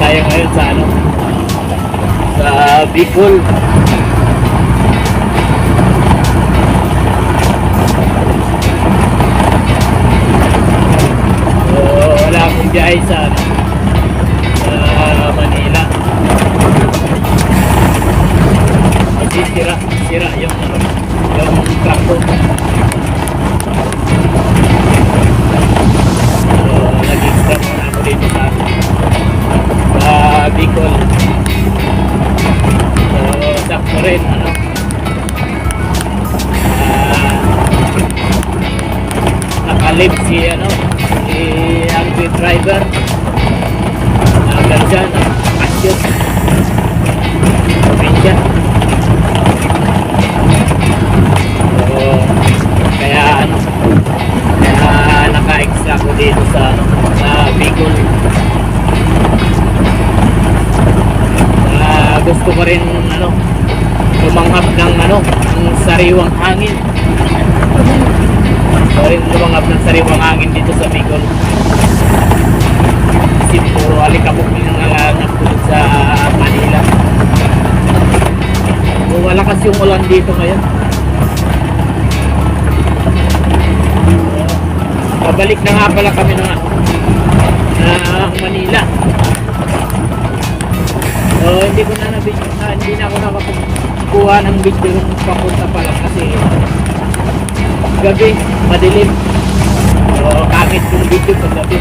tayo ngayon sa ano, sa Bicol. So, wala akong biyahe sa ano, sa Manila. Kasi sira yung ano, yung truck ko. So, nag-extra muna ako dito sa Bicol. So, sakto rin ano, nakalib si ano, si angry driver hanggang dyan, asyos probinsya. So, kaya ano, kaya naka-extra ko dito sa ano, sa Bicol. Gusto ko rin ano, lumanghap ng ano, ng sariwang hangin. Gusto rin lumanghap ng sariwang hangin dito sa Bicol. Kasi puro alikabok yung nanganganap sa Manila. So, malakas yung ulan dito ngayon. Pabalik na nga pala kami ng Manila. So, hindi ko na na-video, hindi na ako nakapagkuha ng video nung papunta pa lang kasi gabi, madilim. So, kakit yung video pag gabi.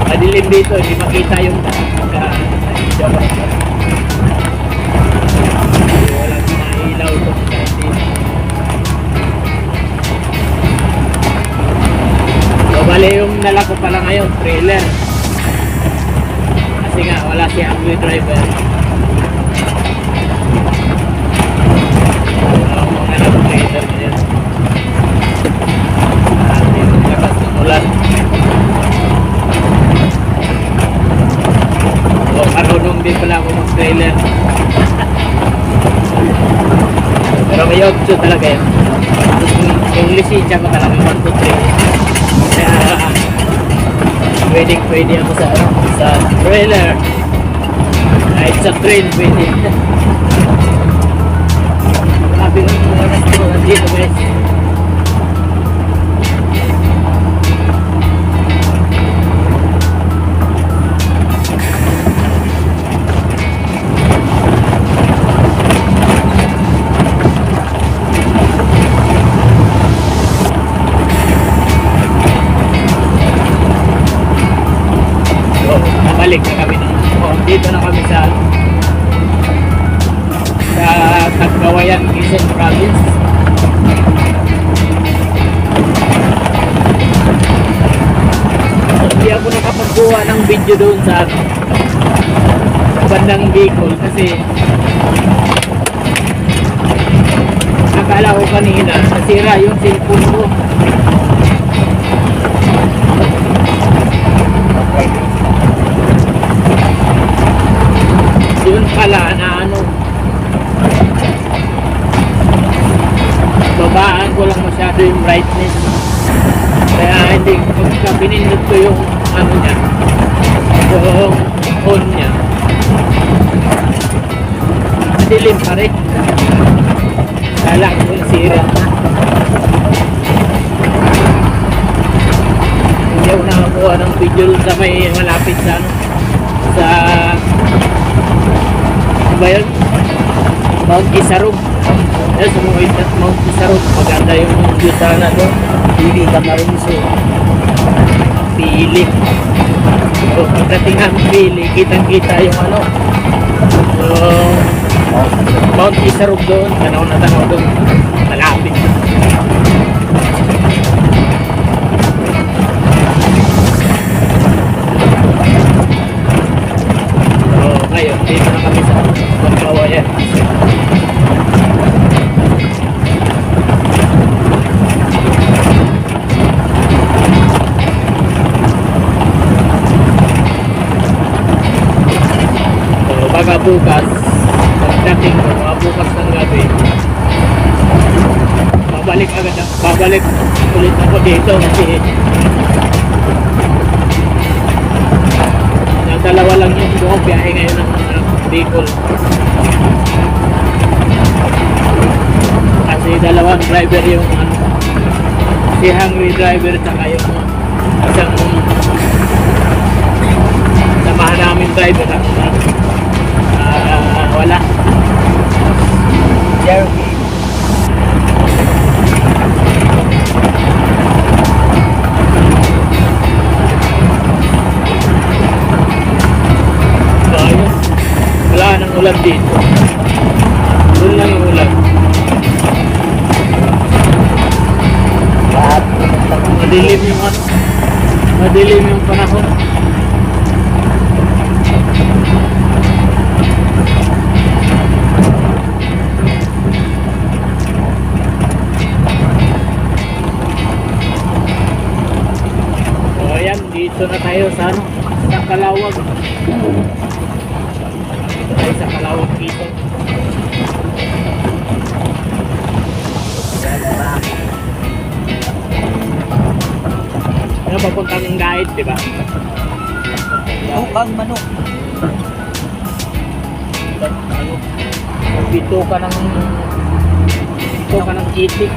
Madilim dito, hindi makita yung walang mailaw ito. So, bali yung nala ko pala ngayon, trailer. Kasi nga wala si angry driver. Mga nag-trailer na yan. Yung lakas ng ulan. So, marunong din pala ako mag-trailer. Pero may option talaga yun. Yung lisensya ko talaga 1, 2, 3. Kaya pwede ako sa trailer. Kahit sa train pwede. Grabe ng mga restaurant dito guys. Balik na kami dito na kami sa Cagayan, Quezon Province. Hindi ako nakapagkuha ng video doon sa bandang Bicol kasi nakala ko kanina nasira yung cellphone ko. Yun pala na ano, babaan ko lang masyado yung brightness, kaya hindi, pagka pinindot ko yung ano niya, yung on niya, madilim pa rin. Kala ko nasira na. Hindi ako nakakuha ng video sa may malapit sa ano, sa ba yun? Mount Isarog. Sumuhid at Mount Isarog. Maganda yung view sana doon. Pili ka na rin so. Pili. So, pagdating ng Pili, kitang-kita yung ano. So, Mount Isarog doon. Tanaw na tanaw doon. Malapit. So, ngayon, dito na kami sa Cagayan. Baga bukas, pagdating ko, mga bukas ng gabi, babalik ulit ako dito kasi dalawa lang yung biyahe ngayon ng Bicol. Kasi dalawang driver yung si Hungry driver tsaka yung isang samahan namin driver wala. Jeremy. So ayun, wala nang ulan dito. Doon lang yung ulan. Lahat. Madilim yung madilim yung panahon. So ayan, dito na tayo sa sa Calawag. Dito tayo sa Calawag dito. Ano papuntang guide, di ba? Tukang manok. Dito ka ng itik.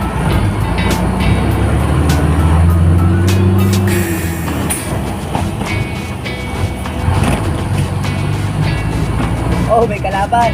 Oh, may kalaban.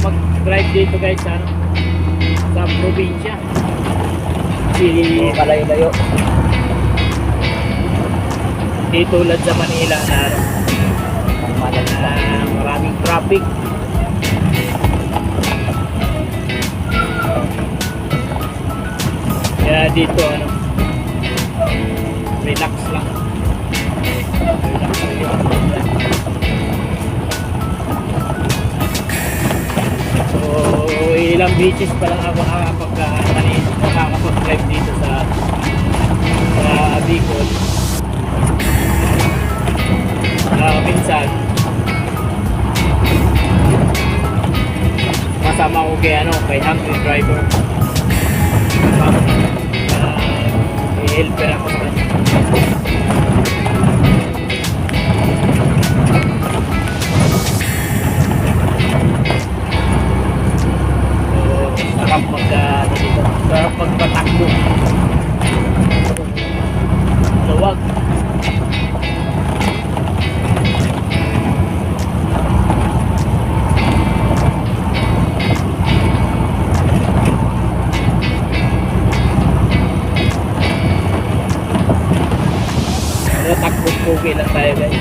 Mag-drive dito guys sa probinsya. Kalayo-layo. Di tulad sa Manila na maraming traffic. Kaya dito relax lang. Relax lang. So, ilang beaches pa lang ako nakakapag-drive dito sa Bicol. Minsan, masama ko kay Hungry driver. I-helper ako sa kanya. Sarap magpatakbo. Luwag. Takbo-pugi lang tayo guys.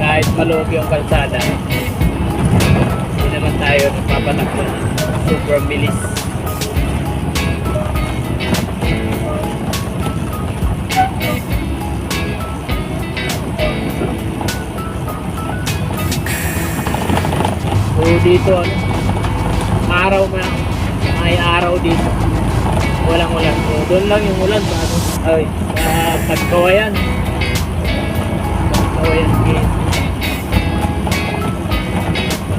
Kahit maluwag yung kalsada, hindi naman tayo nagpapatakbo na super bilis. So dito araw may araw dito. Walang ulan. So doon lang yung ulan sa Pagkawayan. Pagkawayan gate.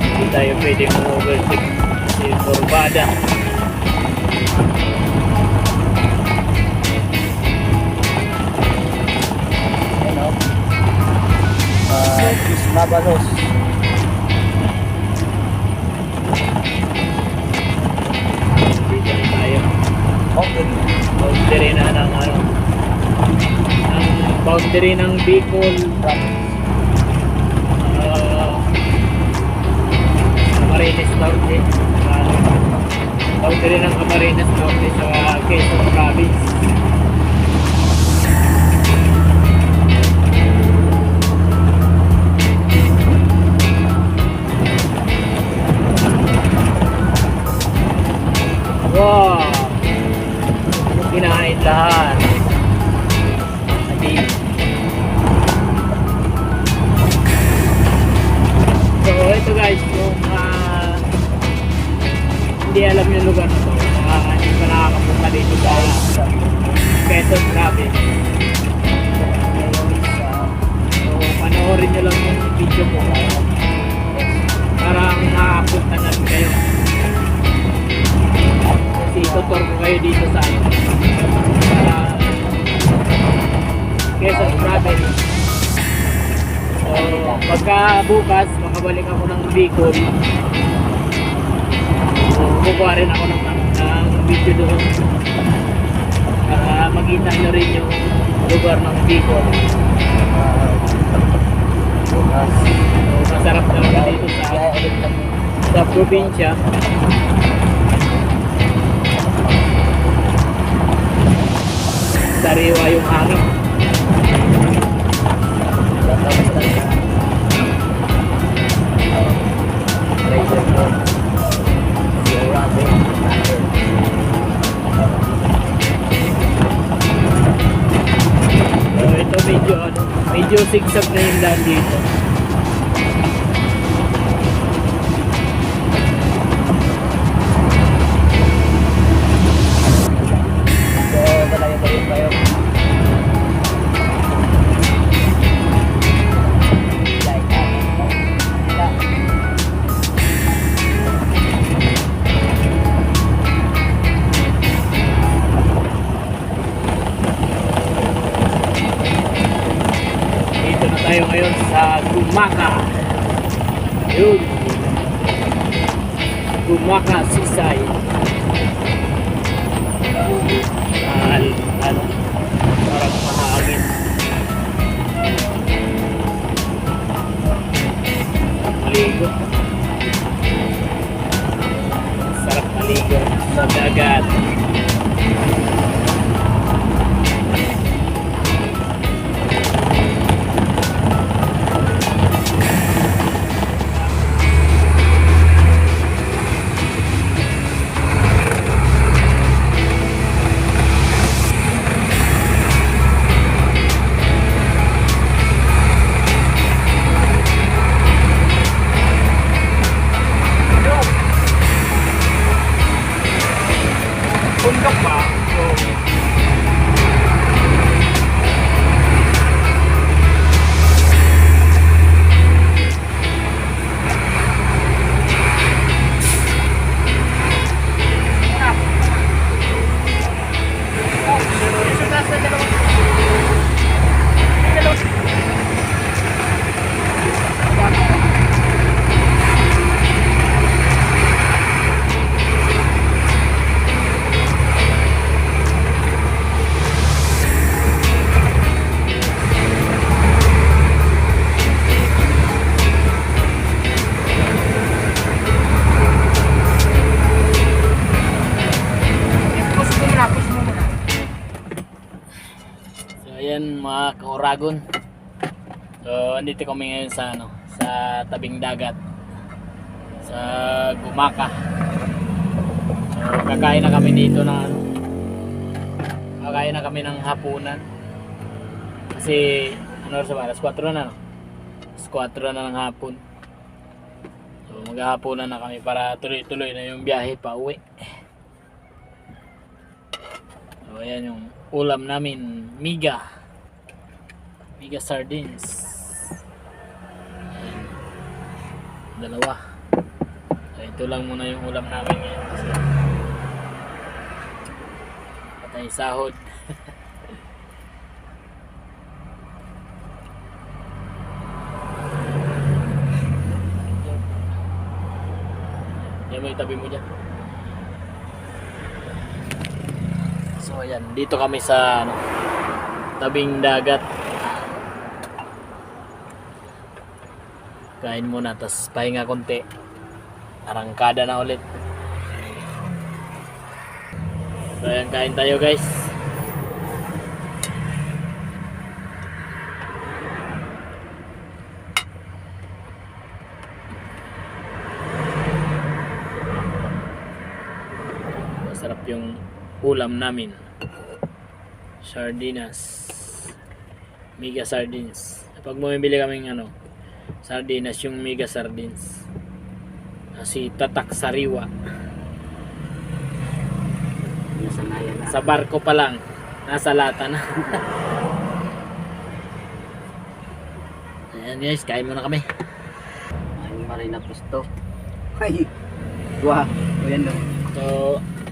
Hindi tayo pwede mag-overtake si Corbada. Mabalos. Dito na tayo. Okay. Boundary na ng ang boundary ng Bicol. Camarines Norte. Boundary ng Camarines Norte sa Quezon Province. Wow! Kinain lahat. Adi. alam yung lugar na to, baka hindi pa nakakapunta dito sa Quezon Province. So, panoorin nyo lang yung video ko para makapunta na rin kayo. Kasi itutur ko kayo dito sa Quezon Province. So, pagka bukas, makabalik ako ng Bicol. So, kukuha rin ako ng video doon para makita nyo rin yung lugar ng Bicol. So, masarap talaga dito sa probinsya. Sariwa yung hangin. So, ito medyo zigzag na yung daan dito. Tayo ngayon sa Gumaka. Yun. Gumaka Seaside. Parang mahangin. Maligo. Sarap maligo sa dagat. Bundok ba? So, ayan mga ka-Oragon. So andito kami ngayon sa sa tabing dagat sa Gumaka. So kakain na kami dito kakain na kami ng hapunan. Kasi ano sa alas 4 na Alas 4 na ng hapon. So maghahapunan na kami para tuloy-tuloy na yung biyahe pa uwi. So ayan yung ulam namin, miga sardines. Ayan. Dalawa. So, ito lang muna yung ulam namin ngayon kasi patay sahod. Yan mo itabi mo dyan. So ayan, dito kami sa tabing dagat. Kain muna, tapos pahinga konti. Arangkada na ulit. So ayan, kain tayo guys. Masarap yung ulam namin. Sardinas. Mega sardines. Pag bumibili kaming sardinas, yung mega sardines. Kasi tatak sariwa. Nasanayan na. Sa barko pa lang, nasa lata na. Ayan guys, kain muna kami. Ay, marina pusto. Ay, wah. O yan no. So,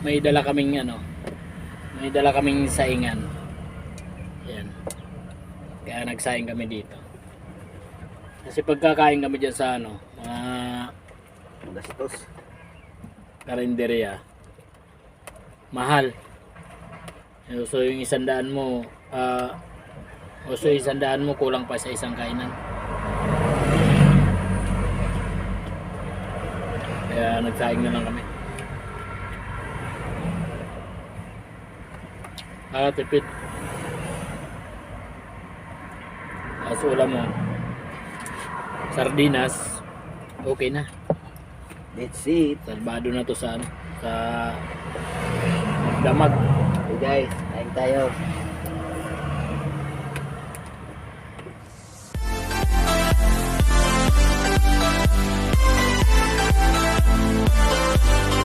may dala kaming saingan. Ayan. Kaya nagsaing kami dito. Kasi pagkakain kami dyan sa mga Gastos. karinderya, mahal. So yung 100 mo, so 100 mo kulang pa sa isang kainan. Kaya nagsaing na lang kami. Tipid. As ulam mo, sardinas, okay na. That's it. Salbado na to sa damag. Okay guys, kain tayo.